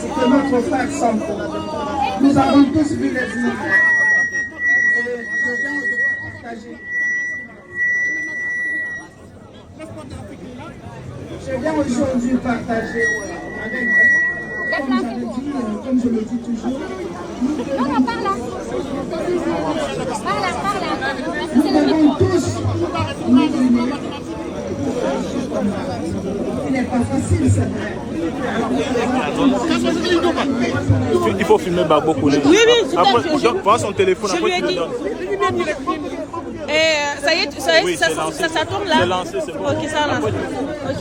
que notre frère sombre. Nous avons tous vu les images. Et je viens aujourd'hui partager. Je viens aujourd'hui partager avec vous, comme je le dis toujours. Non, par là. Nous devons tous nous unir. Il n'est pas facile, c'est vrai. Il faut filmer Bagbo Koulé. Oui, après, prends son téléphone, après tu le donnes. Et ça y est, Oui, ça tourne là. C'est lancé, c'est bon. Ok, ça lance. Ok.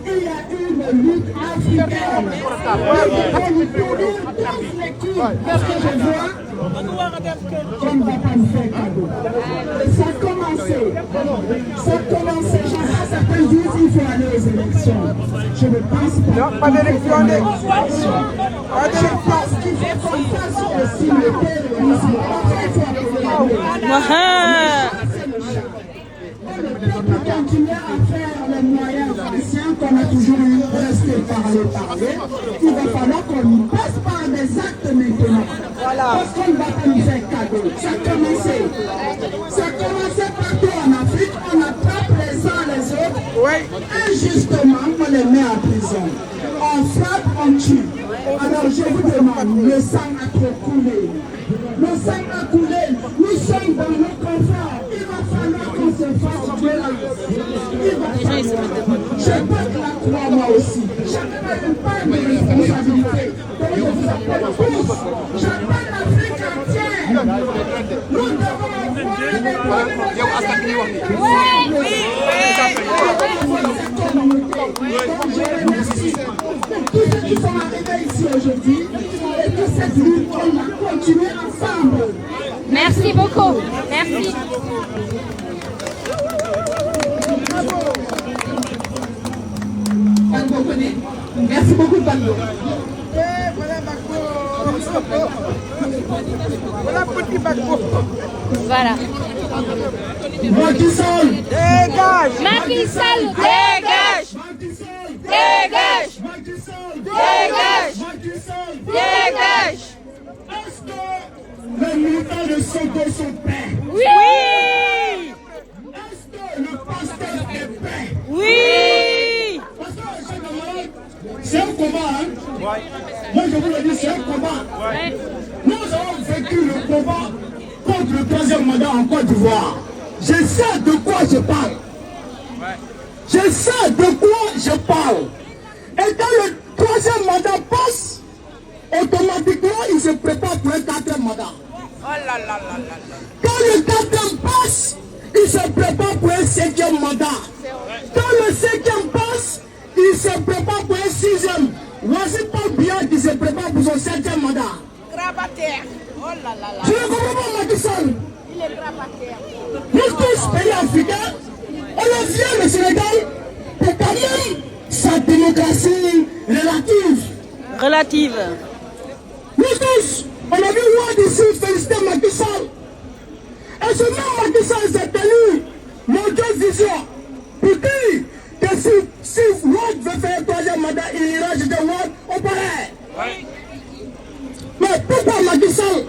Il y a une lutte africaine. Parce que je vois qu'on ne va pas me faire cadeau. Ça a commencé. Certains disent qu'il faut aller aux élections. Je ne pense pas. Non, pas d'élection. Je pense qu'il faut qu'on fasse aussi le terrorisme. Le peuple continue à faire les moyens anciens qu'on a toujours eu, rester parler. Il va falloir qu'on passe par des actes maintenant. Parce qu'on ne va pas nous faire cadeau. Ça a commencé partout en Afrique. On attrape les uns les autres. Injustement, on les met en prison. On frappe, on tue. Alors je vous demande, le sang a trop coulé. Le sang a coulé. Nous sommes dans nos conforts. Il va falloir qu'on se fasse tuer là. Je porte la croix moi aussi. Je ne me pas de responsabilité. Donc je vous appelle tous. J'appelle l'Afrique entière. Nous devons avoir je remercie tous ceux qui sont arrivés ici aujourd'hui et que cette lutte, on va continuer ensemble. Merci beaucoup. Merci. Merci beaucoup, Bagbo. Voilà Bagbo. Voilà petit Bagbo. Voilà. Macky Sall. Dégage. Macky Sall, dégage. Dégage. Dégage. Dégage. Est-ce que les militants de Sonko sont paix? Oui. Est-ce que le pasteur est paix? Oui. Parce que c'est un combat, hein? Moi je vous le dis, c'est un combat. Nous avons vécu le combat contre le troisième mandat en Côte d'Ivoire. Je sais de quoi je parle. Je sais de quoi je parle. Et quand le troisième mandat passe, automatiquement il se prépare pour un quatrième mandat. Quand le quatrième passe, il se prépare pour un cinquième mandat. Quand le cinquième passe, il se prépare pour un sixième. Voici Paul Biya qui se prépare pour son septième mandat. Grabataire. Oh là là là. Je ne comprends pas Macky Sall. Il est grabataire. Nous tous, pays africains, on vient le Sénégal pour quand même sa démocratie relative. Nous tous, on a vu Wade ici féliciter Macky Sall. Et ce même Macky Sall s'est tenu mon Dieu vision pour dire que si Wade veut faire un troisième mandat, il ira jeter Wade au palais. Mais pourquoi Macky Sall,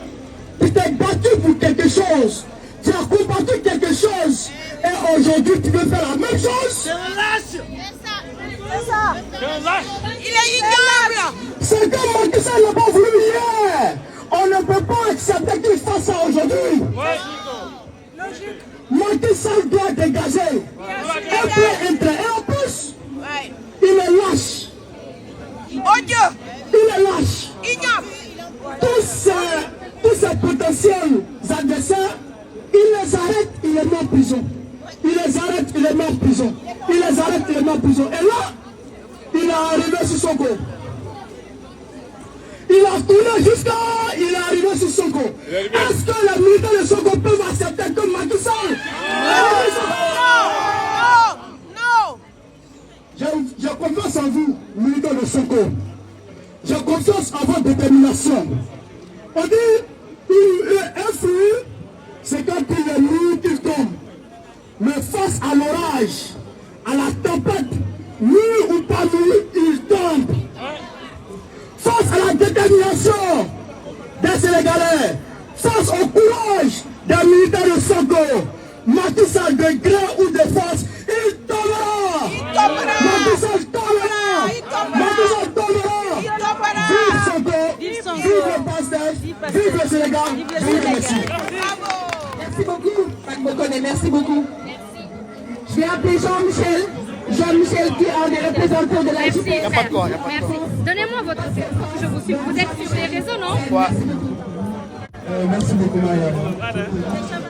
tu t'es battu pour quelque chose, tu as combattu quelque chose, et aujourd'hui tu veux faire la même chose? C'est ça. Il est ignoble. C'est que Macky Sall n'a pas voulu hier. On ne peut pas accepter qu'il fasse ça aujourd'hui. Macky Sall doit dégager. Un peu entrer. Et en plus, il est lâche. Odio. Il est lâche. Ignoble. Tous ces potentiels adversaires, il les arrête, il les met en prison. Il les arrête, il les met en prison. Il les arrête, il les met en prison. Et là, il est arrivé sur Sonko. Il a tourné jusqu'à... Il est arrivé sur Sonko. Est-ce que les militants de Sonko peuvent accepter que Macky Sall... Non. J'ai confiance en vous, militants de Sonko. J'ai confiance en votre détermination. On dit, un fruit, c'est quand il est lourd qu'il tombe. Mais face à l'orage, à la tempête, nuit ou pas nuit, il tombe. Face à la détermination des Sénégalais, face au courage des militaires de Sonko, Macky Sall de gré ou de force, il tombera. Macky Sall tombera. Macky Sall tombera. Vive Sonko, vive le Pastef, vive le Sénégal. Je vous remercie. Merci beaucoup, Pac Bokone, merci beaucoup. Je vais appeler Jean-Michel. Jean-Michel qui est un des représentants de la Merci. JPS. Merci. Donnez-moi votre téléphone, je vous suis. Vous êtes sur les réseaux, non? Merci beaucoup, Maria.